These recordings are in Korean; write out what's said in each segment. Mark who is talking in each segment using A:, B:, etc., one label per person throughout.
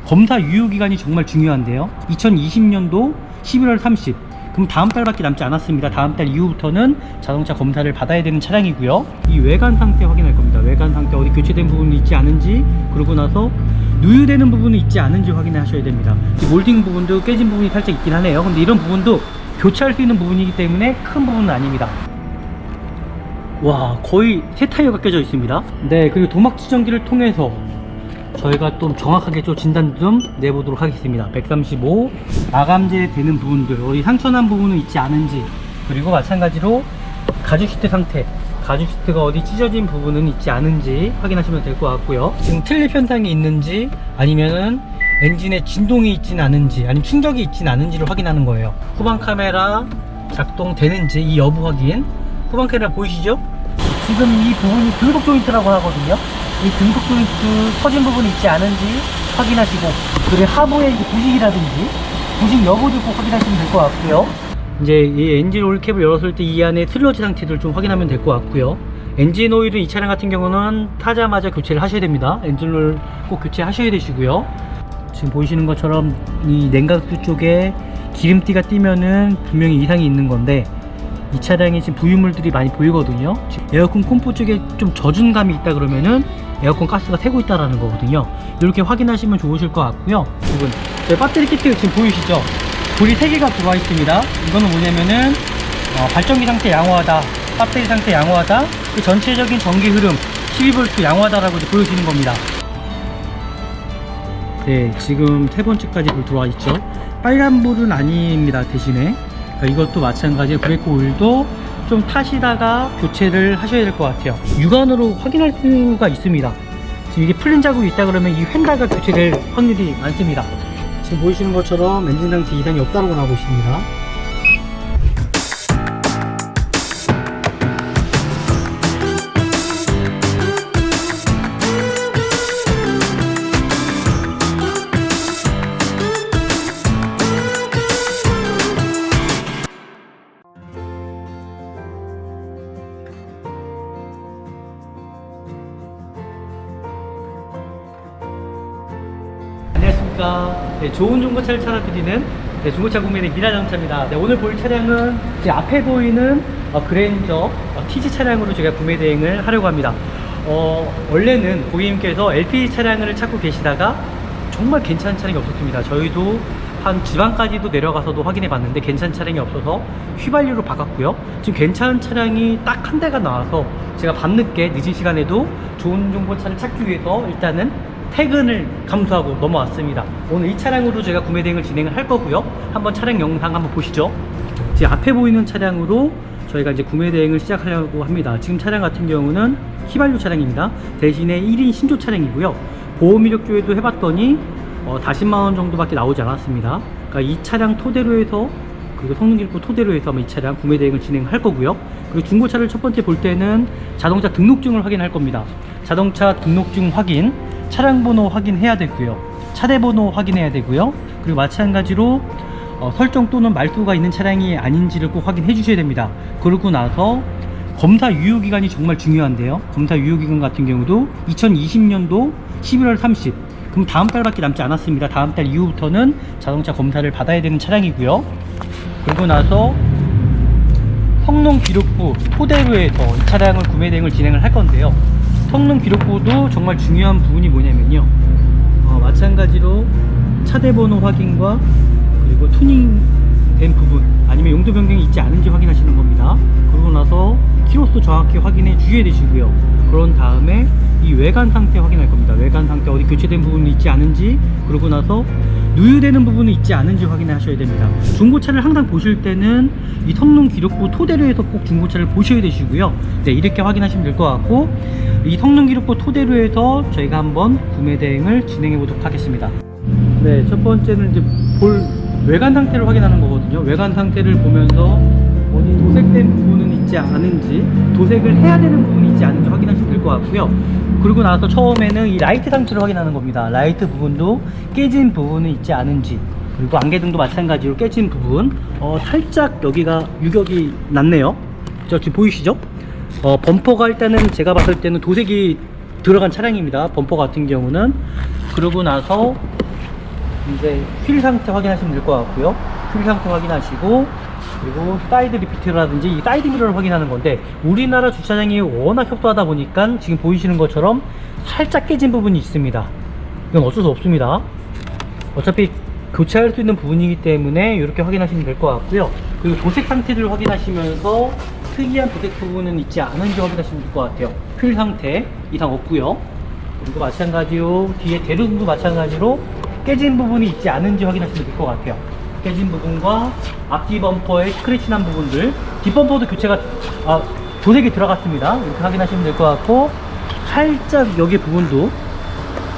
A: 검사 유효기간이 정말 중요한데요. 2020년도 11월 30, 그럼 다음 달밖에 남지 않았습니다. 다음 달 이후부터는 자동차 검사를 받아야 되는 차량이고요. 이 외관 상태 확인할 겁니다. 외관 상태 어디 교체된 부분이 있지 않은지, 그러고 나서 누유되는 부분이 있지 않은지 확인하셔야 됩니다. 몰딩 부분도 깨진 부분이 살짝 있긴 하네요. 근데 이런 부분도 교체할 수 있는 부분이기 때문에 큰 부분은 아닙니다. 와, 거의 새 타이어가 껴져 있습니다. 네, 그리고 도막 지정기를 통해서 저희가 좀 정확하게 좀 진단 좀 내보도록 하겠습니다. 135 마감재 되는 부분들, 어디 상처난 부분은 있지 않은지, 그리고 마찬가지로 가죽 시트 상태, 가죽 시트가 어디 찢어진 부분은 있지 않은지 확인하시면 될 것 같고요. 지금 틀립 현상이 있는지, 아니면은 엔진에 진동이 있진 않은지, 아니면 충격이 있진 않은지를 확인하는 거예요. 후방 카메라 작동되는지 이 여부 확인. 후방 카메라 보이시죠? 지금 이 부분이 등속 조인트라고 하거든요. 이 등속 조인트 터진 부분이 있지 않은지 확인하시고, 그리고 하부에 부식이라든지 부식 여부도 꼭 확인하시면 될 것 같고요. 이제 이 엔진 오일 캡을 열었을 때 이 안에 슬러지 상태를 좀 확인하면 될 것 같고요. 엔진 오일은 이 차량 같은 경우는 타자마자 교체를 하셔야 됩니다. 엔진 오일 꼭 교체하셔야 되시고요. 지금 보이시는 것처럼 이 냉각수 쪽에 기름띠가 띄면은 분명히 이상이 있는 건데, 이 차량에 지금 부유물들이 많이 보이거든요. 에어컨 콤포 쪽에 좀 젖은 감이 있다 그러면은 에어컨 가스가 새고 있다라는 거거든요. 이렇게 확인하시면 좋으실 것 같고요. 부분 저희 배터리 키트 지금 보이시죠? 볼이 3개가 들어와 있습니다. 이거는 뭐냐면은 발전기 상태 양호하다, 배터리 상태 양호하다, 그 전체적인 전기 흐름 12V 양호하다라고 보여지는 겁니다. 네, 지금 3번째까지 불 들어와 있죠. 빨간 불은 아닙니다. 대신에 이것도 마찬가지로 브레이크 오일도 좀 타시다가 교체를 하셔야 될 것 같아요. 육안으로 확인할 수가 있습니다. 지금 이게 풀린 자국이 있다 그러면 이 휀다가 교체될 확률이 많습니다. 지금 보이시는 것처럼 엔진 상태 이상이 없다고 나오고 있습니다. 안녕하십니까. 네, 좋은 중고차를 찾아드리는 중고차 구매의 미라자동차입니다. 네, 오늘 볼 차량은 제 앞에 보이는 그랜저 TG 차량으로 제가 구매 대행을 하려고 합니다. 원래는 고객님께서 LPG 차량을 찾고 계시다가 정말 괜찮은 차량이 없었습니다. 저희도 한 지방까지도 내려가서도 확인해 봤는데 괜찮은 차량이 없어서 휘발유로 바꿨고요. 지금 괜찮은 차량이 딱 한 대가 나와서 제가 밤늦게 늦은 시간에도 좋은 중고차를 찾기 위해서 일단은 퇴근을 감수하고 넘어왔습니다. 오늘 이 차량으로 제가 구매 대행을 진행을 할 거고요. 한번 차량 영상 한번 보시죠. 지금 앞에 보이는 차량으로 저희가 이제 구매 대행을 시작하려고 합니다. 지금 차량 같은 경우는 휘발유 차량입니다. 대신에 1인 신조 차량이고요. 보험 이력 조회도 해봤더니 40만원 정도밖에 나오지 않았습니다. 그러니까 이 차량 토대로 해서, 그리고 성능 기록 토대로 해서 이 차량 구매 대행을 진행할 거고요. 그리고 중고차를 첫 번째 볼 때는 자동차 등록증을 확인할 겁니다. 자동차 등록증 확인, 차량 번호 확인해야 되고요. 차대 번호 확인해야 되고요. 그리고 마찬가지로 설정 또는 말소가 있는 차량이 아닌지를 꼭 확인해 주셔야 됩니다. 그러고 나서 검사 유효기간이 정말 중요한데요. 검사 유효기간 같은 경우도 2020년도 11월 30, 그럼 다음 달밖에 남지 않았습니다. 다음 달 이후부터는 자동차 검사를 받아야 되는 차량이고요. 그리고 나서 성능 기록부 토대로 해서 이 차량을 구매 대행을 진행을 할 건데요. 성능 기록부도 정말 중요한 부분이 뭐냐면요, 마찬가지로 차대 번호 확인과 그리고 투닝된 부분, 아니면 용도 변경이 있지 않은지 확인하시는 겁니다. 그러고 나서 키로수 정확히 확인해 주셔야 되시고요. 그런 다음에 이 외관 상태 확인할 겁니다. 외관 상태 어디 교체된 부분이 있지 않은지, 그러고 나서 누유되는 부분이 있지 않은지 확인하셔야 됩니다. 중고차를 항상 보실 때는 이 성능 기록부 토대로 해서 꼭 중고차를 보셔야 되시고요. 네, 이렇게 확인하시면 될 것 같고, 이 성능 기록부 토대로 해서 저희가 한번 구매 대행을 진행해 보도록 하겠습니다. 네, 첫 번째는 이제 볼 외관 상태를 확인하는 거거든요. 외관 상태를 보면서 어디 도색된 부분은 있지 않은지, 도색을 해야 되는 부분이 있지 않은지 확인하시면 될 것 같고요. 그리고 나서 처음에는 이 라이트 상태를 확인하는 겁니다. 라이트 부분도 깨진 부분은 있지 않은지, 그리고 안개등도 마찬가지로 깨진 부분, 살짝 여기가 유격이 났네요. 저 지금 보이시죠? 범퍼가 일단은 제가 봤을 때는 도색이 들어간 차량입니다. 범퍼 같은 경우는. 그러고 나서 이제 휠 상태 확인하시면 될 것 같고요. 휠 상태 확인하시고, 그리고 사이드 리피트라든지 이 사이드 미러를 확인하는 건데, 우리나라 주차장이 워낙 협소하다 보니까 지금 보이시는 것처럼 살짝 깨진 부분이 있습니다. 이건 어쩔 수 없습니다. 어차피 교체할 수 있는 부분이기 때문에 이렇게 확인하시면 될 것 같고요. 그리고 도색 상태를 확인하시면서 특이한 도색 부분은 있지 않은지 확인하시면 될 것 같아요. 휠 상태 이상 없고요. 그리고 마찬가지로 뒤에 대루도 마찬가지로 깨진 부분이 있지 않은지 확인하시면 될 것 같아요. 깨진 부분과 앞뒤 범퍼에 스크래치 난 부분들, 뒷범퍼도 교체가 도색이 들어갔습니다. 이렇게 확인하시면 될 것 같고, 살짝 여기 부분도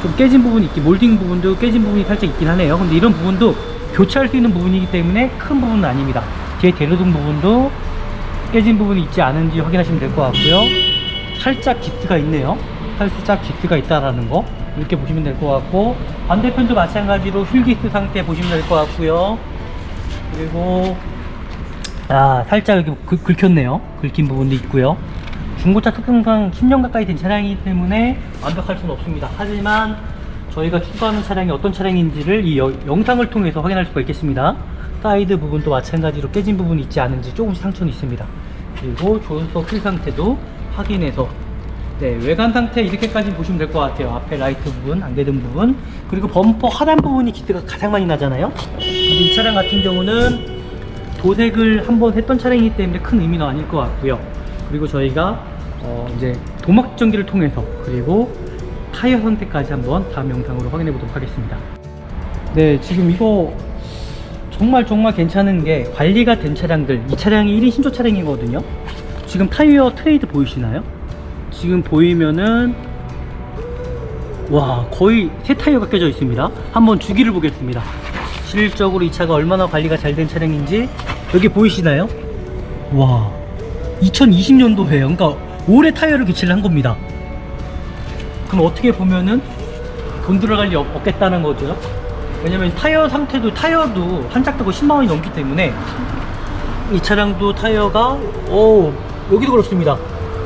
A: 좀 깨진 부분이 있기, 몰딩 부분도 깨진 부분이 살짝 있긴 하네요. 근데 이런 부분도 교체할 수 있는 부분이기 때문에 큰 부분은 아닙니다. 뒤에 대루등 부분도 깨진 부분이 있지 않은지 확인하시면 될 것 같고요. 살짝 기스가 있네요. 살짝 기스가 있다라는 거 이렇게 보시면 될 것 같고, 반대편도 마찬가지로 휠기스 상태 보시면 될 것 같고요. 그리고 살짝 여기 긁혔네요. 긁힌 부분도 있고요. 중고차 특성상 10년 가까이 된 차량이기 때문에 완벽할 수는 없습니다. 하지만 저희가 추구하는 차량이 어떤 차량인지를 이 영상을 통해서 확인할 수가 있겠습니다. 사이드 부분도 마찬가지로 깨진 부분이 있지 않은지 조금씩 상처는 있습니다. 그리고 조수석 휠 상태도 확인해서, 외관 상태 이렇게까지 보시면 될 것 같아요. 앞에 라이트 부분, 안개등 부분, 그리고 범퍼 하단 부분이 기스가 가장 많이 나잖아요. 근데 이 차량 같은 경우는 도색을 한번 했던 차량이기 때문에 큰 의미는 아닐 것 같고요. 그리고 저희가 이제 도막 전기를 통해서, 그리고 타이어 상태까지 한번 다음 영상으로 확인해 보도록 하겠습니다. 네, 지금 이거 정말 괜찮은 게, 관리가 된 차량들, 이 차량이 1인 신조 차량이거든요. 지금 타이어 트레이드 보이시나요? 지금 보이면은 거의 새 타이어가 껴져 있습니다. 한번 주기를 보겠습니다. 실질적으로 이 차가 얼마나 관리가 잘 된 차량인지 여기 보이시나요? 2020년도에요. 그러니까 올해 타이어를 교체를 한 겁니다. 그럼 어떻게 보면은 돈 들어갈 일 없겠다는 거죠. 왜냐면 타이어도 한 짝다고 10만원이 넘기 때문에, 이 차량도 타이어가 여기도 그렇습니다.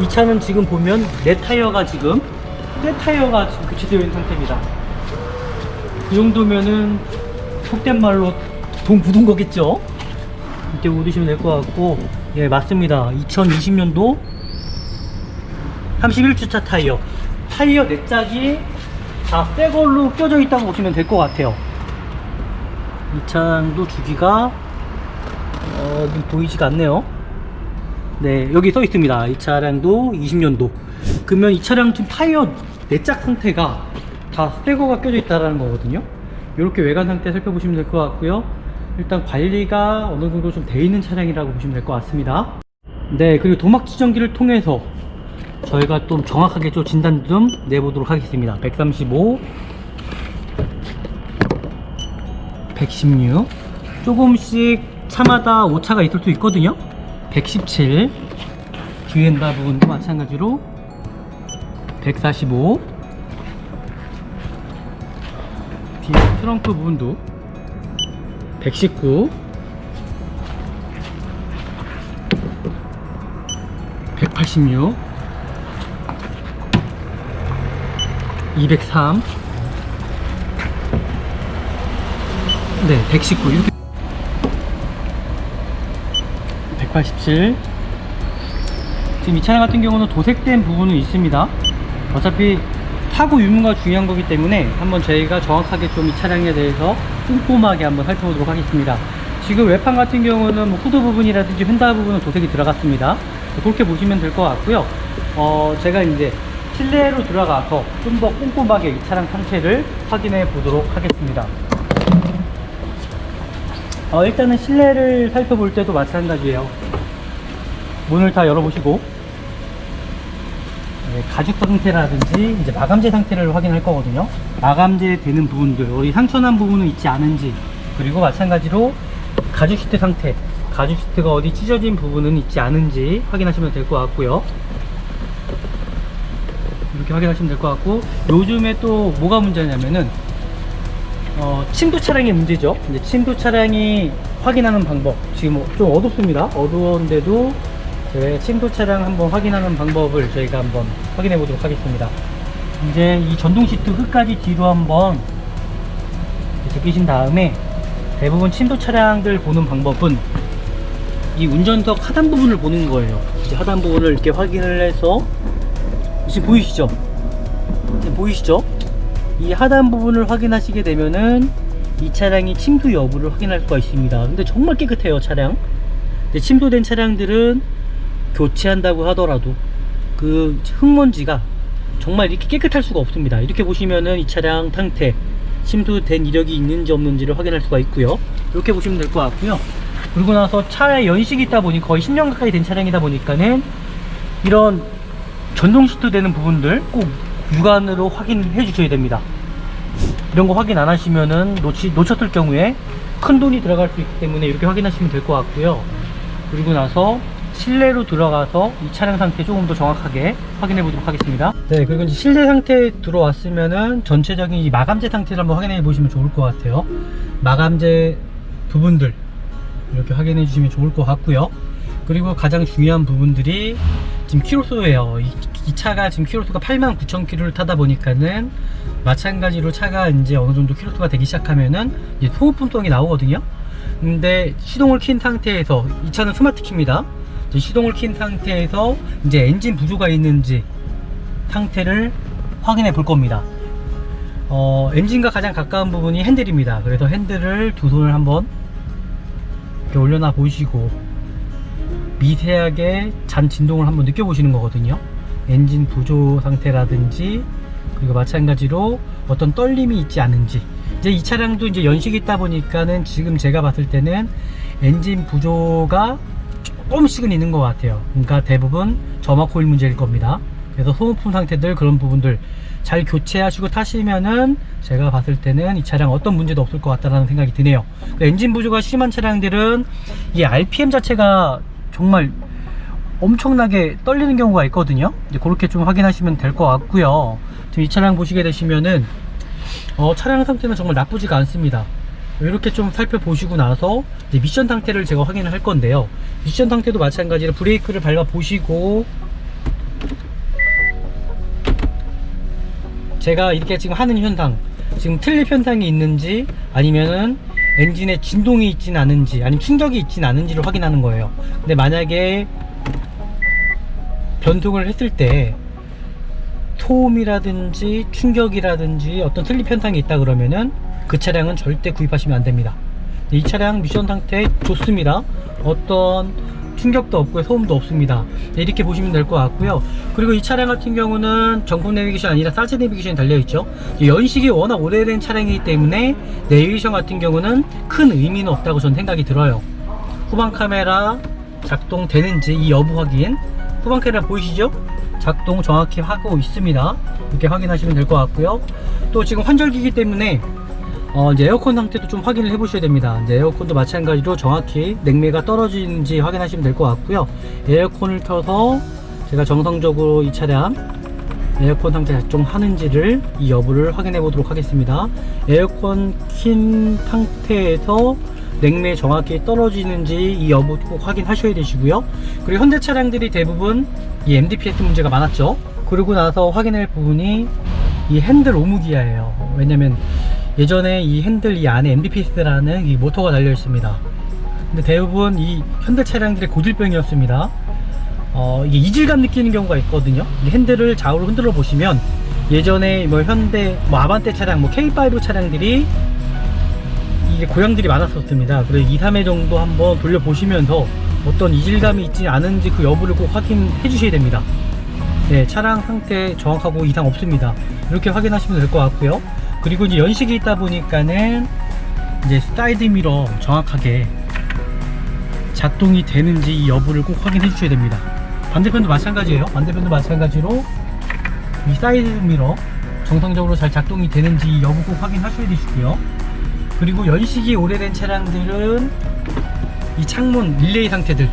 A: 이 차는 지금 보면 새 타이어가 지금 교체되어 있는 상태입니다. 이 정도면은 속된 말로 돈 묻은 거겠죠. 이렇게 묻으시면 될 것 같고, 예, 맞습니다. 2020년도 31주차 타이어 4짝이 다 새 걸로 껴져 있다고 보시면 될 것 같아요. 이 차량도 주기가 보이지가 않네요. 네, 여기 써 있습니다. 이 차량도 20년도. 그러면 이 차량 지금 타이어 4짝 상태가 다 새 거가 껴져 있다는 거거든요. 이렇게 외관 상태 살펴보시면 될 것 같고요. 일단 관리가 어느 정도 좀 돼 있는 차량이라고 보시면 될 것 같습니다. 네, 그리고 도막 지정기를 통해서 저희가 좀 정확하게 좀 진단 좀 내보도록 하겠습니다. 135, 116, 조금씩 차마다 오차가 있을 수 있거든요. 117, 뒤에 엔다 부분도 마찬가지로 145, 뒤에 트렁크 부분도 119, 186, 203, 119, 이렇게 187. 지금 이 차량 같은 경우는 도색된 부분은 있습니다. 어차피 타고 유무가 중요한 거기 때문에 한번 저희가 정확하게 좀 이 차량에 대해서 꼼꼼하게 한번 살펴보도록 하겠습니다. 지금 외판 같은 경우는 후드 부분이라든지 휀다 부분은 도색이 들어갔습니다. 그렇게 보시면 될 것 같고요. 제가 이제 실내로 들어가서 좀 더 꼼꼼하게 이 차량 상태를 확인해 보도록 하겠습니다. 일단은 실내를 살펴볼 때도 마찬가지예요. 문을 다 열어보시고, 가죽 상태라든지 이제 마감재 상태를 확인할 거거든요. 마감재 되는 부분들, 어디 상처난 부분은 있지 않은지, 그리고 마찬가지로 가죽 시트 상태, 가죽 시트가 어디 찢어진 부분은 있지 않은지 확인하시면 될 것 같고요. 이렇게 확인하시면 될 것 같고, 요즘에 또 뭐가 문제냐면은 침도 차량의 문제죠. 이제 침도 차량이 확인하는 방법, 지금 좀 어둡습니다. 어두운데도 침도 차량 한번 확인하는 방법을 저희가 한번 확인해 보도록 하겠습니다. 이제 이 전동 시트 끝까지 뒤로 한번 이렇게 느끼신 다음에 대부분 침도 차량들 보는 방법은 이 운전석 하단 부분을 보는 거예요. 이제 하단 부분을 이렇게 확인을 해서 지금 보이시죠? 보이시죠? 이 하단 부분을 확인하시게 되면은 이 차량이 침수 여부를 확인할 수가 있습니다. 근데 정말 깨끗해요, 차량. 근데 침수된 차량들은 교체한다고 하더라도 그 흙먼지가 정말 이렇게 깨끗할 수가 없습니다. 이렇게 보시면은 이 차량 상태, 침수된 이력이 있는지 없는지를 확인할 수가 있고요. 이렇게 보시면 될 것 같고요. 그리고 나서 차에 연식이 있다 보니 거의 10년 가까이 된 차량이다 보니까는 이런 전동 시트 되는 부분들 꼭 육안으로 확인해 주셔야 됩니다. 이런 거 확인 안 하시면은 놓쳤을 경우에 큰 돈이 들어갈 수 있기 때문에 이렇게 확인하시면 될 것 같고요. 그리고 나서 실내로 들어가서 이 차량 상태 조금 더 정확하게 확인해 보도록 하겠습니다. 네, 그리고 이제 실내 상태에 들어왔으면은 전체적인 이 마감재 상태를 한번 확인해 보시면 좋을 것 같아요. 마감재 부분들 이렇게 확인해 주시면 좋을 것 같고요. 그리고 가장 중요한 부분들이 지금 키로수예요. 이 차가 지금 키로수가 89,000km를 타다 보니까는 마찬가지로 차가 이제 어느 정도 키로수가 되기 시작하면은 이제 소모품성이 나오거든요. 근데 시동을 킨 상태에서, 이 차는 스마트 키입니다. 시동을 킨 상태에서 이제 엔진 부조가 있는지 상태를 확인해 볼 겁니다. 엔진과 가장 가까운 부분이 핸들입니다. 그래서 핸들을 두 손을 한번 이렇게 올려놔 보시고 미세하게 잔 진동을 한번 느껴보시는 거거든요. 엔진 부조 상태라든지, 그리고 마찬가지로 어떤 떨림이 있지 않은지. 이제 이 차량도 이제 연식이 있다 보니까는 지금 제가 봤을 때는 엔진 부조가 조금씩은 있는 것 같아요. 그러니까 대부분 점화 코일 문제일 겁니다. 그래서 소모품 상태들, 그런 부분들 잘 교체하시고 타시면은 제가 봤을 때는 이 차량 어떤 문제도 없을 것 같다는 생각이 드네요. 엔진 부조가 심한 차량들은 이 RPM 자체가 정말 엄청나게 떨리는 경우가 있거든요. 이제 그렇게 좀 확인하시면 될 것 같고요. 지금 이 차량 보시게 되시면은 차량 상태는 정말 나쁘지가 않습니다. 이렇게 좀 살펴보시고 나서 이제 미션 상태를 제가 확인을 할 건데요. 미션 상태도 마찬가지로 브레이크를 밟아 보시고, 제가 이렇게 지금 하는 현상, 지금 틀립 현상이 있는지 아니면은 엔진에 진동이 있진 않은지, 아니면 충격이 있진 않은지를 확인하는 거예요. 근데 만약에 변속을 했을 때 소음이라든지 충격이라든지 어떤 틀립 현상이 있다 그러면은 그 차량은 절대 구입하시면 안 됩니다. 이 차량 미션 상태 좋습니다. 어떤 충격도 없고요, 소음도 없습니다. 이렇게 보시면 될 것 같고요. 그리고 이 차량 같은 경우는 정품 내비게이션 아니라 사제 내비게이션이 달려있죠. 연식이 워낙 오래된 차량이기 때문에 내비게이션 같은 경우는 큰 의미는 없다고 저는 생각이 들어요. 후방 카메라 작동되는지 이 여부 확인, 후방 카메라 보이시죠? 작동 정확히 하고 있습니다. 이렇게 확인하시면 될 것 같고요. 또 지금 환절기이기 때문에 이제 에어컨 상태도 좀 확인을 해 보셔야 됩니다. 이제 에어컨도 마찬가지로 정확히 냉매가 떨어지는지 확인하시면 될 것 같고요. 에어컨을 켜서 제가 정상적으로 이 차량 에어컨 상태 작동하는지를, 이 여부를 확인해 보도록 하겠습니다. 에어컨 킨 상태에서 냉매 정확히 떨어지는지 이 여부 꼭 확인하셔야 되시고요. 그리고 현대 차량들이 대부분 이 MDPS 문제가 많았죠. 그러고 나서 확인할 부분이 이 핸들 오무기아예요. 왜냐면 예전에 이 핸들 이 안에 MDPS라는 이 모터가 달려 있습니다. 근데 대부분 이 현대 차량들의 고질병이었습니다. 이게 이질감 느끼는 경우가 있거든요. 이 핸들을 좌우로 흔들어 보시면 예전에 뭐 현대, 아반떼 차량, K5 차량들이 이게 고장들이 많았었습니다. 그래서 2, 3회 정도 한번 돌려보시면서 어떤 이질감이 있지 않은지 그 여부를 꼭 확인해 주셔야 됩니다. 네, 차량 상태 정확하고 이상 없습니다. 이렇게 확인하시면 될 것 같고요. 그리고 이제 연식이 있다 보니까는 이제 사이드 미러 정확하게 작동이 되는지 이 여부를 꼭 확인해 주셔야 됩니다. 반대편도 마찬가지예요. 반대편도 마찬가지로 이 사이드 미러 정상적으로 잘 작동이 되는지 이 여부 꼭 확인하셔야 되시고요. 그리고 연식이 오래된 차량들은 이 창문 릴레이 상태들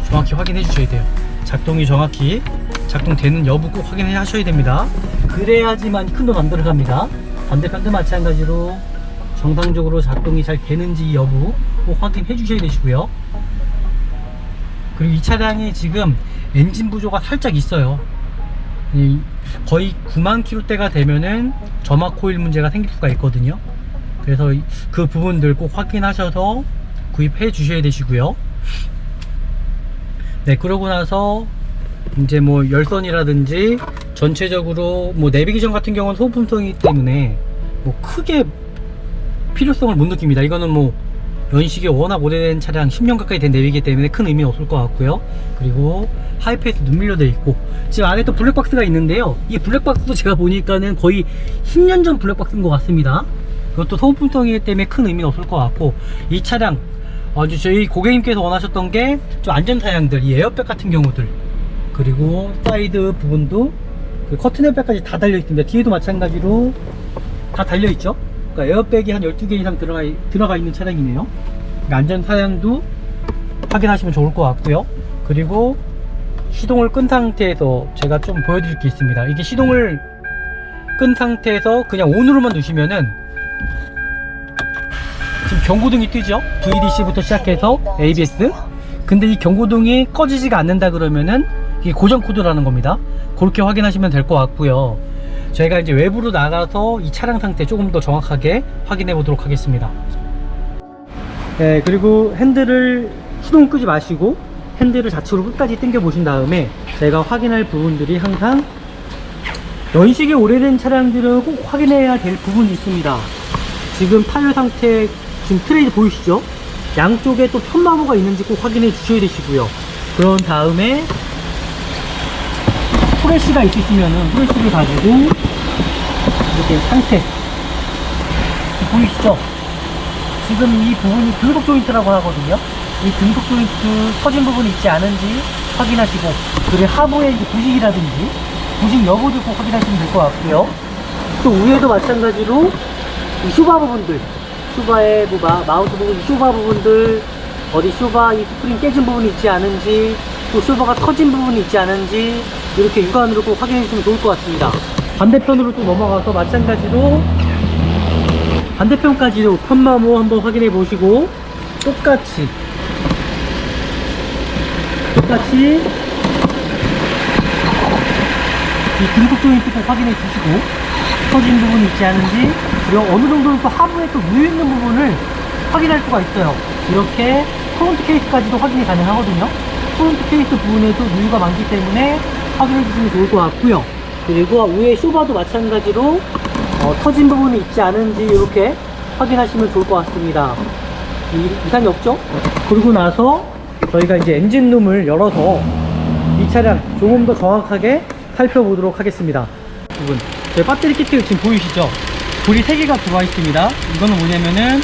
A: 정확히 확인해 주셔야 돼요. 작동이 정확히 작동되는 여부 꼭 확인해 하셔야 됩니다. 그래야지만 큰 돈 안 들어갑니다. 반대편도 마찬가지로 정상적으로 작동이 잘 되는지 여부 꼭 확인해 주셔야 되시고요. 그리고 이 차량이 지금 엔진 부조가 살짝 있어요. 거의 9만 km대가 되면은 점화 코일 문제가 생길 수가 있거든요. 그래서 그 부분들 꼭 확인하셔서 구입해 주셔야 되시고요. 네, 그러고 나서 이제 뭐 열선이라든지 전체적으로 뭐 내비게이션 같은 경우는 소품성이기 때문에 뭐 크게 필요성을 못 느낍니다. 이거는 뭐 연식이 워낙 오래된 차량 10년 가까이 된 내비이기 때문에 큰 의미는 없을 것 같고요. 그리고 하이패스 눈밀로 되어 있고, 지금 안에 또 블랙박스가 있는데요. 이 블랙박스도 제가 보니까는 거의 10년 전 블랙박스인 것 같습니다. 그것도 소품성이기 때문에 큰 의미는 없을 것 같고, 이 차량 저희 고객님께서 원하셨던 게 좀 안전사양들, 이 에어백 같은 경우들, 그리고 사이드 부분도 그 커튼 에어백까지 다 달려 있습니다. 뒤에도 마찬가지로 다 달려 있죠. 그러니까 에어백이 한 12개 이상 들어가 있는 차량이네요. 그러니까 안전사양도 확인하시면 좋을 것 같고요. 그리고 시동을 끈 상태에서 제가 좀 보여드릴 게 있습니다. 이게 시동을 끈 상태에서 그냥 ON으로만 두시면은 지금 경고등이 뜨죠. VDC부터 시작해서 ABS. 근데 이 경고등이 꺼지지가 않는다 그러면은 이게 고정 코드라는 겁니다. 그렇게 확인하시면 될 것 같고요. 저희가 이제 외부로 나가서 이 차량 상태 조금 더 정확하게 확인해 보도록 하겠습니다. 네, 그리고 핸들을 시동 끄지 마시고 핸들을 좌측으로 끝까지 당겨 보신 다음에 제가 확인할 부분들이 항상 연식이 오래된 차량들은 꼭 확인해야 될 부분이 있습니다. 지금 타이어 상태, 지금 트레이드 보이시죠? 양쪽에 또 편마모가 있는지 꼭 확인해 주셔야 되시고요. 그런 다음에 프레쉬가 있으시면은 프레쉬를 가지고 이렇게 상태 보이시죠? 지금 이 부분이 등속 조인트라고 하거든요. 이 등속 조인트 터진 부분이 있지 않은지 확인하시고, 그리고 하부에 이제 부식이라든지 부식 여부도 꼭 확인하시면 될 것 같고요. 또 위에도 마찬가지로 이 쇼바 부분들, 쇼바의 뭐 마우스 부분, 쇼바 부분들, 어디 쇼바 이 스프링 깨진 부분이 있지 않은지, 또 쇼바가 터진 부분이 있지 않은지 이렇게 육안으로 꼭 확인해 주시면 좋을 것 같습니다. 반대편으로 또 넘어가서 마찬가지로 반대편까지도 편마모 한번 확인해 보시고, 똑같이 이 등속 조인트 꼭 확인해 주시고, 터진 부분이 있지 않은지, 그리고 어느 정도는 또 하부에 또 누유 있는 부분을 확인할 수가 있어요. 이렇게 프론트 케이스까지도 확인이 가능하거든요. 프론트 케이스 부분에도 누유가 많기 때문에 확인해 주시면 좋을 것 같고요. 그리고 위에 쇼바도 마찬가지로 터진 부분이 있지 않은지 이렇게 확인하시면 좋을 것 같습니다. 이상이 없죠? 그러고 나서 저희가 이제 엔진룸을 열어서 이 차량 조금 더 정확하게 살펴보도록 하겠습니다. 부분, 저희 배터리 키트 지금 보이시죠? 불이 3개가 들어와 있습니다. 이거는 뭐냐면은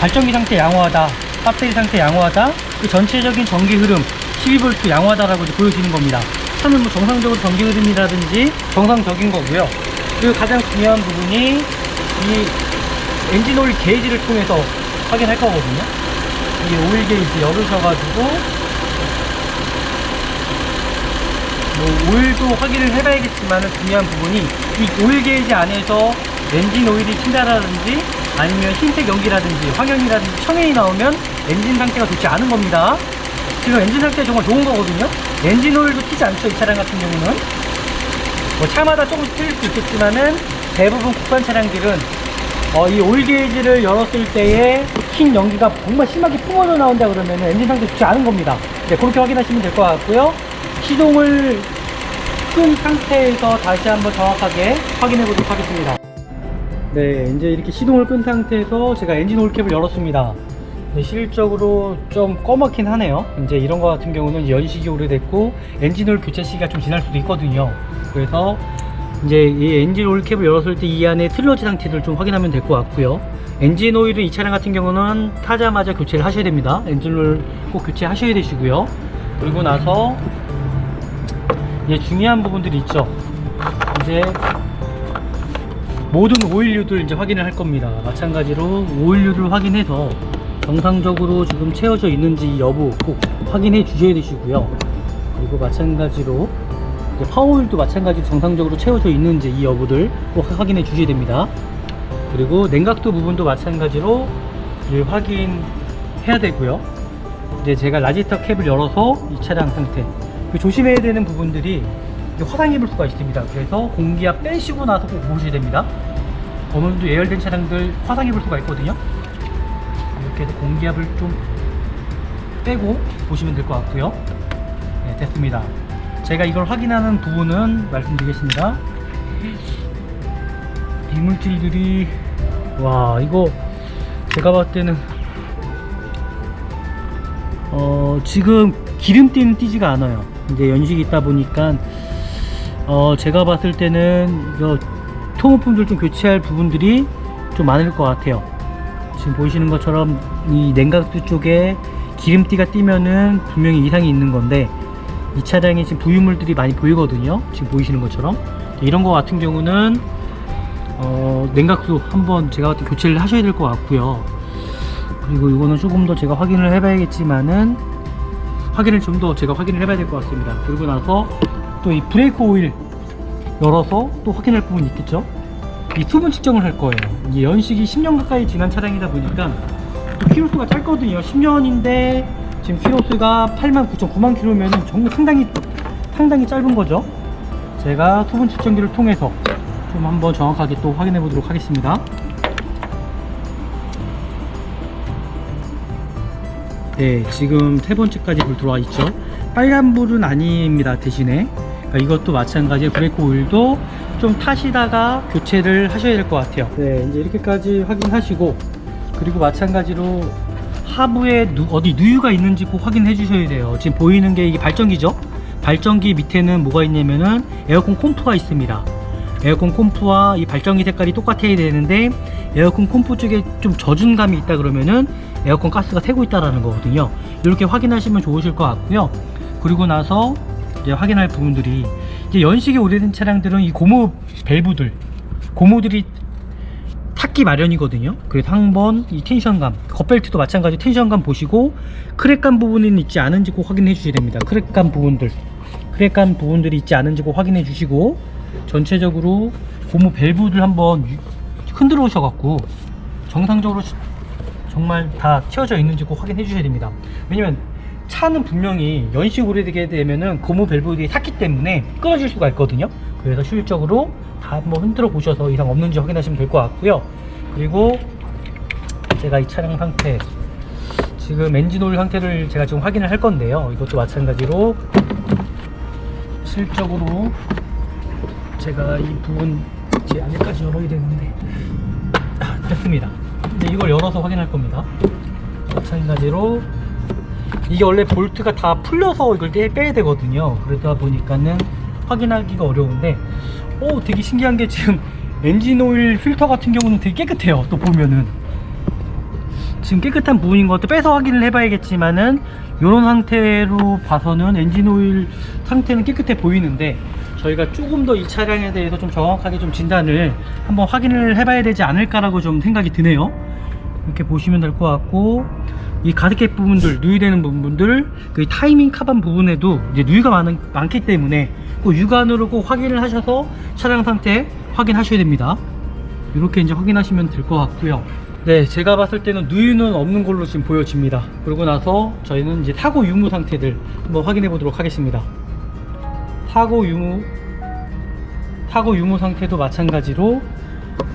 A: 발전기 상태 양호하다, 배터리 상태 양호하다, 그 전체적인 전기 흐름 12V 양호하다라고 보여지는 겁니다. 차는 뭐 정상적으로 전기 흐름이라든지 정상적인 거고요. 그리고 가장 중요한 부분이 이 엔진 오일 게이지를 통해서 확인할 거거든요. 이 오일 게이지 열으셔가지고 뭐 오일도 확인을 해봐야겠지만 중요한 부분이 이 오일 게이지 안에서 엔진 오일이 튄다라든지 아니면 흰색 연기라든지 황연이라든지 청연이 나오면 엔진 상태가 좋지 않은 겁니다. 지금 엔진 상태가 정말 좋은 거거든요. 엔진 오일도 튀지 않죠, 이 차량 같은 경우는. 뭐 차마다 조금씩 틀릴 수 있겠지만은 대부분 국산 차량들은 이 오일 게이지를 열었을 때에 흰 연기가 정말 심하게 뿜어져 나온다 그러면 엔진 상태 좋지 않은 겁니다. 네, 그렇게 확인하시면 될 것 같고요. 시동을 끈 상태에서 다시 한번 정확하게 확인해 보도록 하겠습니다. 네, 이제 이렇게 시동을 끈 상태에서 제가 엔진 오일 캡을 열었습니다. 네, 실질적으로 좀 꺼맣긴 하네요. 이제 이런 거 같은 경우는 연식이 오래됐고 엔진 오일 교체 시기가 좀 지날 수도 있거든요. 그래서 이제 이 엔진 오일 캡을 열었을 때 이 안에 틀러지 상태를 좀 확인하면 될 것 같고요. 엔진 오일은 이 차량 같은 경우는 타자마자 교체를 하셔야 됩니다. 엔진 오일 꼭 교체하셔야 되시고요. 그리고 나서 이제 중요한 부분들이 있죠. 이제 모든 오일류들 이제 확인을 할 겁니다. 마찬가지로 오일류를 확인해서 정상적으로 지금 채워져 있는지 여부 꼭 확인해 주셔야 되시고요. 그리고 마찬가지로 파워오일도 마찬가지로 정상적으로 채워져 있는지 이 여부를 꼭 확인해 주셔야 됩니다. 그리고 냉각도 부분도 마찬가지로 확인해야 되고요. 이제 제가 라지터 캡을 열어서 이 차량 상태, 조심해야 되는 부분들이 화상 입을 수가 있습니다. 그래서 공기압 빼시고 나서 꼭 보셔야 됩니다. 어느 정도 예열된 차량들 화상 입을 수가 있거든요. 이렇게 해서 공기압을 좀 빼고 보시면 될 것 같고요. 네, 됐습니다. 제가 이걸 확인하는 부분은 말씀드리겠습니다. 이물질들이, 와, 이거 제가 봤을 때는 지금 기름띠는 띄지가 않아요. 이제 연식이 있다 보니까 제가 봤을 때는 통호품들 좀 교체할 부분들이 좀 많을 것 같아요. 지금 보이시는 것처럼 이 냉각수 쪽에 기름띠가 띄면은 분명히 이상이 있는 건데, 이 차량에 지금 부유물들이 많이 보이거든요. 지금 보이시는 것처럼. 이런 거 같은 경우는 냉각수 한번 제가 봤을 때 교체를 하셔야 될 것 같고요. 그리고 이거는 조금 더 제가 확인을 해봐야겠지만은, 좀 더 제가 확인을 해봐야 될 것 같습니다. 그리고 나서 또 이 브레이크 오일 열어서 또 확인할 부분이 있겠죠. 이 수분 측정을 할 거예요. 이 연식이 10년 가까이 지난 차량이다 보니까 또 키로수가 짧거든요. 10년인데 지금 키로수가 89,9만 킬로면은 정말 상당히 짧은 거죠. 제가 수분 측정기를 통해서 좀 한번 정확하게 또 확인해 보도록 하겠습니다. 네, 지금 세 번째까지 불 들어와 있죠. 빨간 불은 아닙니다. 대신에 이것도 마찬가지로 브레이크 오일도 좀 타시다가 교체를 하셔야 될 것 같아요. 네, 이제 이렇게까지 확인하시고, 그리고 마찬가지로 하부에 어디 누유가 있는지 꼭 확인해 주셔야 돼요. 지금 보이는 게 이게 발전기죠. 발전기 밑에는 뭐가 있냐면은 에어컨 콤프가 있습니다. 에어컨 콤프와 이 발전기 색깔이 똑같아야 되는데, 에어컨 콤프 쪽에 좀 젖은 감이 있다 그러면은 에어컨 가스가 새고 있다라는 거거든요. 이렇게 확인하시면 좋으실 것 같고요. 그리고 나서 이제 확인할 부분들이, 이제 연식이 오래된 차량들은 이 고무 고무들이 탔기 마련이거든요. 그래서 한번 이 텐션감, 겉벨트도 마찬가지 텐션감 보시고, 크랙간 부분이 있지 않은지 꼭 확인해 주셔야 됩니다. 크랙간 부분들이 있지 않은지 꼭 확인해 주시고, 전체적으로 고무 밸브들 한번 흔들어 오셔갖고 정상적으로 정말 다 튀어져 있는지 꼭 확인해 주셔야 됩니다. 왜냐면 차는 분명히 연식 오래되게 되면은 고무 밸브들이 탔기 때문에 끊어질 수가 있거든요. 그래서 효율적으로 다 한번 흔들어 보셔서 이상 없는지 확인하시면 될 것 같고요. 그리고 제가 이 차량 상태, 지금 엔진 오일 상태를 제가 지금 확인을 할 건데요. 이것도 마찬가지로 실적으로 제가 이 부분 제 안에까지 열어야 되는데, 됐습니다. 이제 이걸 열어서 확인할 겁니다. 마찬가지로 이게 원래 볼트가 다 풀려서 이걸 빼야 되거든요. 그러다 보니까는 확인하기가 어려운데, 되게 신기한 게 지금 엔진 오일 필터 같은 경우는 되게 깨끗해요. 또 보면은 지금 깨끗한 부분인 것도 빼서 확인을 해봐야겠지만은, 이런 상태로 봐서는 엔진 오일 상태는 깨끗해 보이는데, 저희가 조금 더 이 차량에 대해서 좀 정확하게 좀 진단을 한번 확인을 해봐야 되지 않을까라고 좀 생각이 드네요. 이렇게 보시면 될 것 같고, 이 가득캡 부분들, 누유되는 부분들, 그 타이밍 카반 부분에도 이제 누유가 많기 때문에 꼭 육안으로 꼭 확인을 하셔서 차량 상태 확인하셔야 됩니다. 이렇게 이제 확인하시면 될 것 같고요. 네, 제가 봤을 때는 누유는 없는 걸로 지금 보여집니다. 그러고 나서 저희는 이제 타고 유무 상태들 한번 확인해 보도록 하겠습니다. 타고 유무 상태도 마찬가지로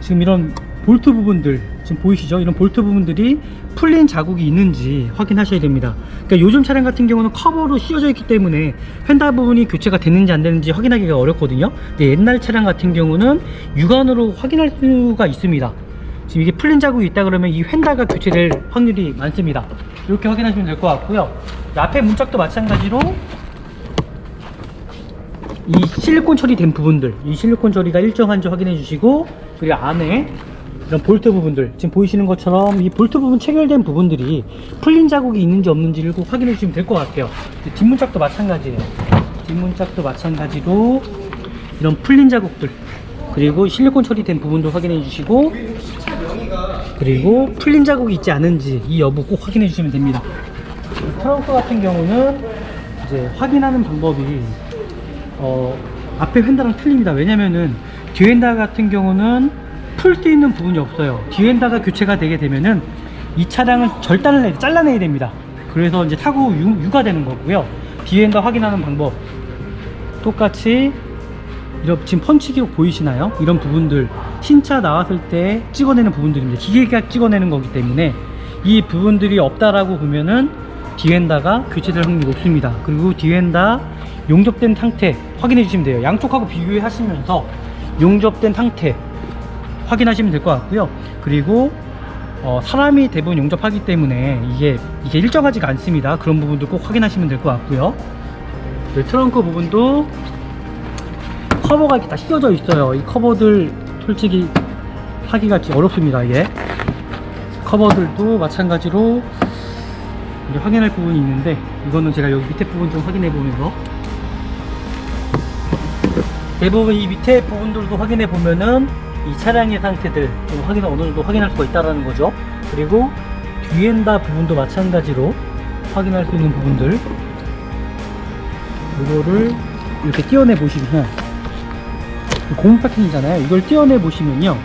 A: 지금 이런 볼트 부분들 지금 보이시죠? 이런 볼트 부분들이 풀린 자국이 있는지 확인하셔야 됩니다. 그러니까 요즘 차량 같은 경우는 커버로 씌워져 있기 때문에 휀다 부분이 교체가 됐는지 안 됐는지 확인하기가 어렵거든요. 근데 옛날 차량 같은 경우는 육안으로 확인할 수가 있습니다. 지금 이게 풀린 자국이 있다 그러면 이 휀다가 교체될 확률이 많습니다. 이렇게 확인하시면 될 것 같고요. 앞에 문짝도 마찬가지로 이 실리콘 처리된 부분들, 이 실리콘 처리가 일정한지 확인해 주시고, 그리고 안에 이런 볼트 부분들, 지금 보이시는 것처럼 이 볼트 부분 체결된 부분들이 풀린 자국이 있는지 없는지를 꼭 확인해 주시면 될 것 같아요. 뒷문짝도 마찬가지예요. 뒷문짝도 마찬가지로 이런 풀린 자국들, 그리고 실리콘 처리된 부분도 확인해 주시고, 그리고 풀린 자국이 있지 않은지 이 여부 꼭 확인해 주시면 됩니다. 트렁크 같은 경우는 이제 확인하는 방법이 앞에 휀다랑 틀립니다. 왜냐면은 뒤 휀다 같은 경우는 풀 수 있는 부분이 없어요. 뒤 휀다가 교체가 되게 되면은 이 차량은 절단을 잘라내야 됩니다. 그래서 이제 타고 유가 되는 거고요. 뒤 휀다 확인하는 방법 똑같이 이런 지금 펀치기로 보이시나요? 이런 부분들 신차 나왔을 때 찍어내는 부분들입니다. 기계가 찍어내는 거기 때문에 이 부분들이 없다라고 보면은 뒤엔다가 교체될 확률이 높습니다. 그리고 뒤엔다 용접된 상태 확인해 주시면 돼요. 양쪽하고 비교해 하시면서 용접된 상태 확인하시면 될 것 같고요. 그리고 사람이 대부분 용접하기 때문에 이게 일정하지가 않습니다. 그런 부분도 꼭 확인하시면 될 것 같고요. 트렁크 부분도 커버가 이렇게 다 씌워져 있어요. 이 커버들 솔직히 하기가 어렵습니다. 이게 커버들도 마찬가지로 이제 확인할 부분이 있는데, 이거는 제가 여기 밑에 부분 좀 확인해 보면서, 대부분 이 밑에 부분들도 확인해 보면은 이 차량의 상태들 좀 어느 정도 확인할 수가 있다라는 거죠. 그리고 뒤엔다 부분도 마찬가지로 확인할 수 있는 부분들, 이거를 이렇게 띄어내 보시면, 고무 패킹이잖아요. 이걸 띄어내 보시면요,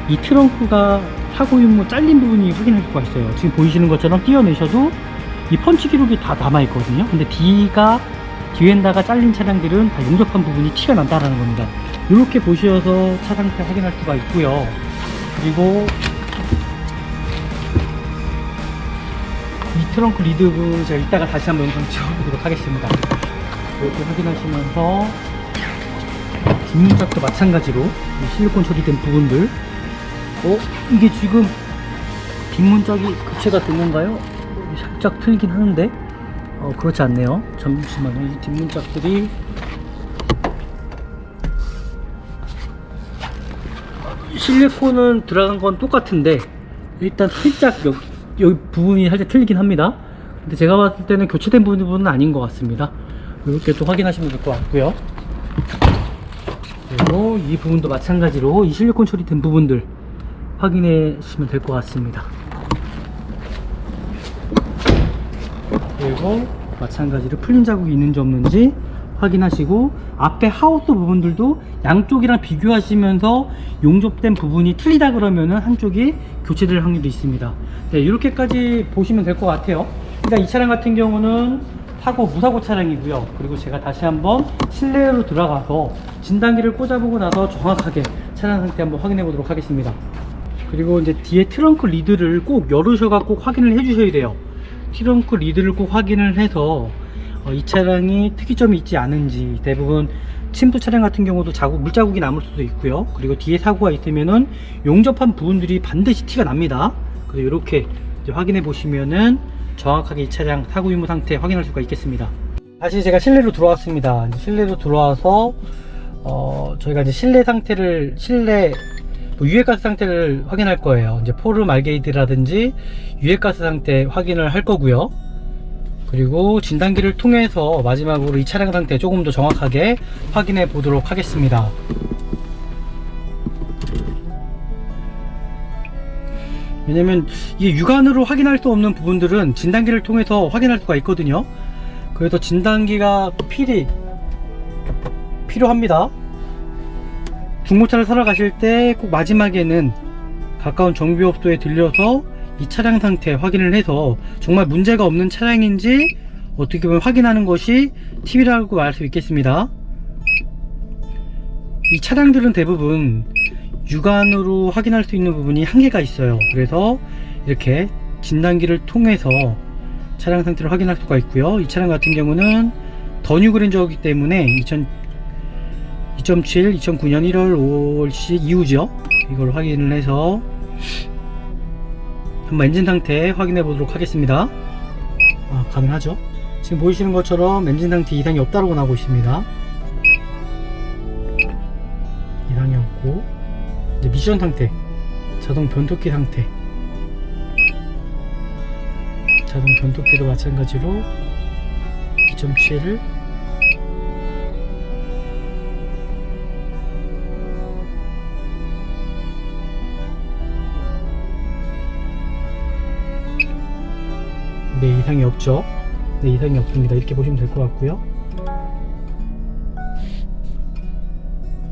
A: 이 트렁크가 사고 유무 잘린 부분이 확인할 수가 있어요. 지금 보이시는 것처럼 띄어내셔도 이 펀치 기록이 다 남아 있거든요. 근데 뒤엔다가 잘린 차량들은 다 용접한 부분이 티가 난다라는 겁니다. 이렇게 보셔서 차 상태 확인할 수가 있고요. 그리고 이 트렁크 리드 제가 이따가 다시 한번 영상 찍어보도록 하겠습니다. 이렇게 확인하시면서 뒷문짝도 마찬가지로 이 실리콘 처리된 부분들, 이게 지금 뒷문짝이 교체가 된 건가요? 살짝 틀긴 하는데 그렇지 않네요. 잠시만요. 이 뒷문짝들이 실리콘은 들어간 건 똑같은데 일단 살짝 여기 부분이 살짝 틀리긴 합니다. 근데 제가 봤을 때는 교체된 부분은 아닌 것 같습니다. 이렇게 또 확인하시면 될 것 같고요. 그리고 이 부분도 마찬가지로 이 실리콘 처리된 부분들 확인하시면 될 것 같습니다. 그리고 마찬가지로 풀린 자국이 있는지 없는지 확인하시고, 앞에 하우스 부분들도 양쪽이랑 비교하시면서 용접된 부분이 틀리다 그러면은 한쪽이 교체될 확률도 있습니다. 네, 이렇게까지 보시면 될 것 같아요. 일단 이 차량 같은 경우는 무사고 차량이고요. 그리고 제가 다시 한번 실내로 들어가서 진단기를 꽂아보고 나서 정확하게 차량 상태 한번 확인해 보도록 하겠습니다. 그리고 이제 뒤에 트렁크 리드를 꼭 열으셔서 꼭 확인을 해 주셔야 돼요. 트렁크 리드를 꼭 확인을 해서 이 차량이 특이점이 있지 않은지, 대부분 침투 차량 같은 경우도 물자국이 남을 수도 있고요. 그리고 뒤에 사고가 있으면은 용접한 부분들이 반드시 티가 납니다. 그래서 이렇게 확인해 보시면은 정확하게 이 차량 사고 유무 상태 확인할 수가 있겠습니다. 다시 제가 실내로 들어왔습니다. 이제 실내로 들어와서 저희가 이제 실내 유해가스 상태를 확인할 거예요. 이제 포름 알게이드라든지 유해가스 상태 확인을 할 거고요. 그리고 진단기를 통해서 마지막으로 이 차량 상태 조금 더 정확하게 확인해 보도록 하겠습니다. 왜냐면 이게 육안으로 확인할 수 없는 부분들은 진단기를 통해서 확인할 수가 있거든요. 그래서 진단기가 필요합니다. 중고차를 사러 가실 때 꼭 마지막에는 가까운 정비업소에 들려서 이 차량 상태 확인을 해서 정말 문제가 없는 차량인지 어떻게 보면 확인하는 것이 팁이라고 말할 수 있겠습니다. 이 차량들은 대부분 육안으로 확인할 수 있는 부분이 한계가 있어요. 그래서 이렇게 진단기를 통해서 차량 상태를 확인할 수가 있고요. 이 차량 같은 경우는 더 뉴 그랜저이기 때문에 2007, 2009년 1월 5월씩 이후죠. 이걸 확인을 해서 한번 엔진 상태 확인해 보도록 하겠습니다. 가능하죠. 지금 보이시는 것처럼 엔진 상태 이상이 없다고 나오고 있습니다. 이상이 없고, 이제 미션 상태, 자동 변속기 상태, 자동 변속기도 마찬가지로 2.7을 네, 이상이 없죠. 네, 이상이 없습니다. 이렇게 보시면 될 것 같고요.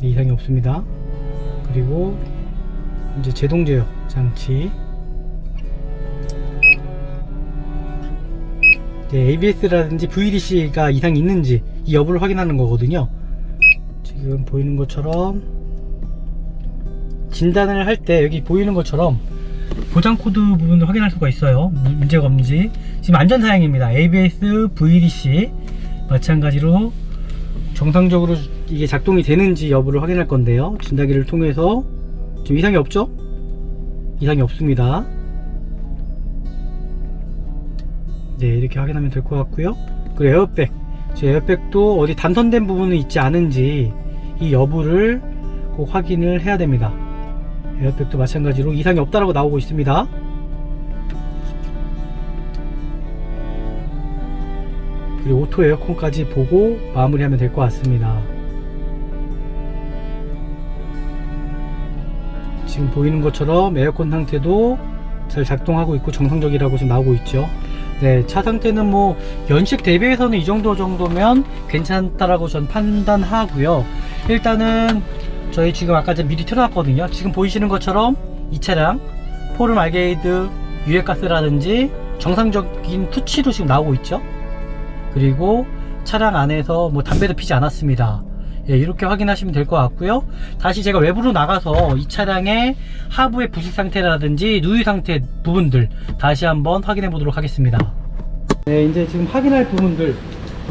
A: 네, 이상이 없습니다. 그리고 이제 제동 제어 장치, ABS라든지 VDC가 이상이 있는지 이 여부를 확인하는 거거든요. 지금 보이는 것처럼 진단을 할 때 여기 보이는 것처럼 보장 코드 부분을 확인할 수가 있어요. 문제가 없는지. 지금 안전사양입니다. ABS, VDC 마찬가지로 정상적으로 이게 작동이 되는지 여부를 확인할 건데요. 진단기를 통해서 지금 이상이 없죠? 이상이 없습니다. 네, 이렇게 확인하면 될 것 같고요. 그리고 에어백, 에어백도 어디 단선된 부분은 있지 않은지 이 여부를 꼭 확인을 해야 됩니다. 에어백도 마찬가지로 이상이 없다라고 나오고 있습니다. 그리고 오토 에어컨까지 보고 마무리하면 될 것 같습니다. 지금 보이는 것처럼 에어컨 상태도 잘 작동하고 있고 정상적이라고 지금 나오고 있죠. 네, 차 상태는 뭐 연식 대비해서는 이 정도면 괜찮다라고 전 판단하고요. 일단은 저희 지금 아까 전 미리 틀어놨거든요. 지금 보이시는 것처럼 이 차량 포름 알게이드 유해가스라든지 정상적인 투치도 지금 나오고 있죠. 그리고 차량 안에서 뭐 담배도 피지 않았습니다. 예, 이렇게 확인하시면 될 것 같고요. 다시 제가 외부로 나가서 이 차량의 하부의 부식 상태라든지 누유 상태 부분들 다시 한번 확인해 보도록 하겠습니다. 네, 이제 지금 확인할 부분들,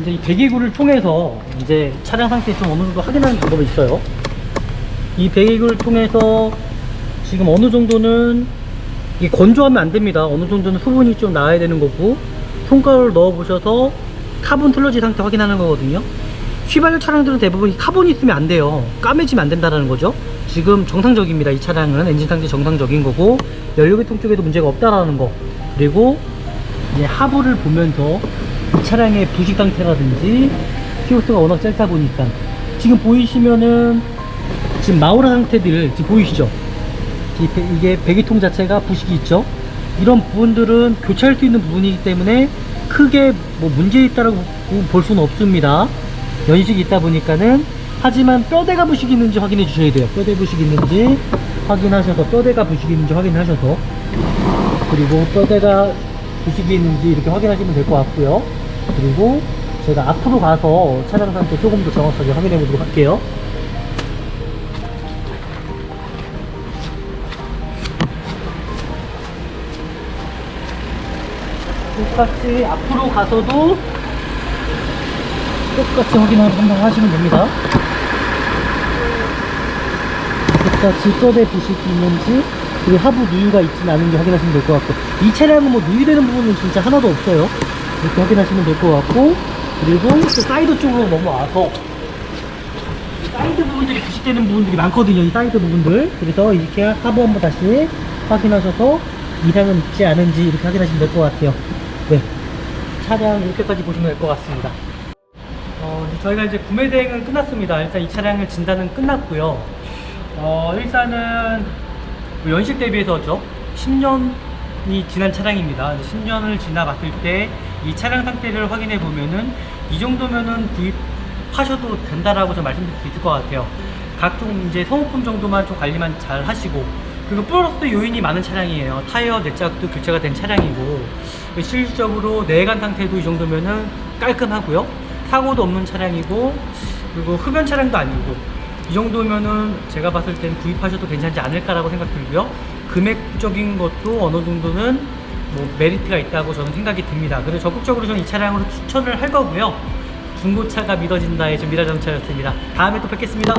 A: 이제 이 배기구를 통해서 이제 차량 상태 좀 어느 정도 확인하는 방법이 있어요. 이 배기구를 통해서 지금 어느 정도는 이게 건조하면 안 됩니다. 어느 정도는 수분이 좀 나와야 되는 거고, 손가락을 넣어 보셔서 카본 틀러지 상태 확인하는 거거든요. 휘발유 차량들은 대부분 카본이 있으면 안 돼요. 까매지면 안 된다는 거죠. 지금 정상적입니다. 이 차량은 엔진 상태 정상적인 거고, 연료계통 쪽에도 문제가 없다라는 거. 그리고 이제 하부를 보면서 이 차량의 부식 상태라든지 키로수가 워낙 짧다 보니까 지금 보이시면은 지금 마우라 상태들 지금 보이시죠? 이게 배기통 자체가 부식이 있죠. 이런 부분들은 교체할 수 있는 부분이기 때문에 크게 뭐 문제 있다라고 볼 수는 없습니다. 연식이 있다 보니까는. 하지만 뼈대가 부식이 있는지 확인해 주셔야 돼요. 뼈대 부식이 있는지 확인하셔서, 뼈대가 부식이 있는지 확인하셔서, 그리고 뼈대가 부식이 있는지 이렇게 확인하시면 될 것 같고요. 그리고 제가 앞으로 가서 차량 상태 조금 더 정확하게 확인해 보도록 할게요. 똑같이 앞으로 가서도 똑같이 한번 하시면 됩니다. 똑같이 뼈대 부식이 있는지, 그리고 하부 누유가 있지는 않은지 확인하시면 될 것 같고, 이 차량은 뭐 누유되는 부분은 진짜 하나도 없어요. 이렇게 확인하시면 될 것 같고, 그리고 또 사이드 쪽으로 넘어와서 사이드 부분들이 부식되는 부분들이 많거든요. 이 사이드 부분들. 그래서 이렇게 하부 한번 다시 확인하셔서 이상은 있지 않은지 이렇게 확인하시면 될 것 같아요. 네, 차량 이렇게까지 보시면 될 것 같습니다. 저희가 이제 구매 대행은 끝났습니다. 일단 이 차량을 진단은 끝났고요. 일단은 연식 대비해서죠. 10년이 지난 차량입니다. 10년을 지나봤을 때 이 차량 상태를 확인해 보면은 이 정도면은 구입하셔도 된다라고 좀 말씀드릴 수 있을 것 같아요. 각종 이제 소모품 정도만 좀 관리만 잘 하시고, 그리고 플러스 요인이 많은 차량이에요. 타이어 내짝도 교체가 된 차량이고, 실질적으로 내관 상태도 이 정도면은 깔끔하고요. 사고도 없는 차량이고, 그리고 흡연 차량도 아니고, 이 정도면은 제가 봤을 땐 구입하셔도 괜찮지 않을까라고 생각 들고요. 금액적인 것도 어느 정도는 뭐 메리트가 있다고 저는 생각이 듭니다. 그래서 적극적으로 저는 이 차량으로 추천을 할 거고요. 중고차가 믿어진다의 미라자동차였습니다. 다음에 또 뵙겠습니다.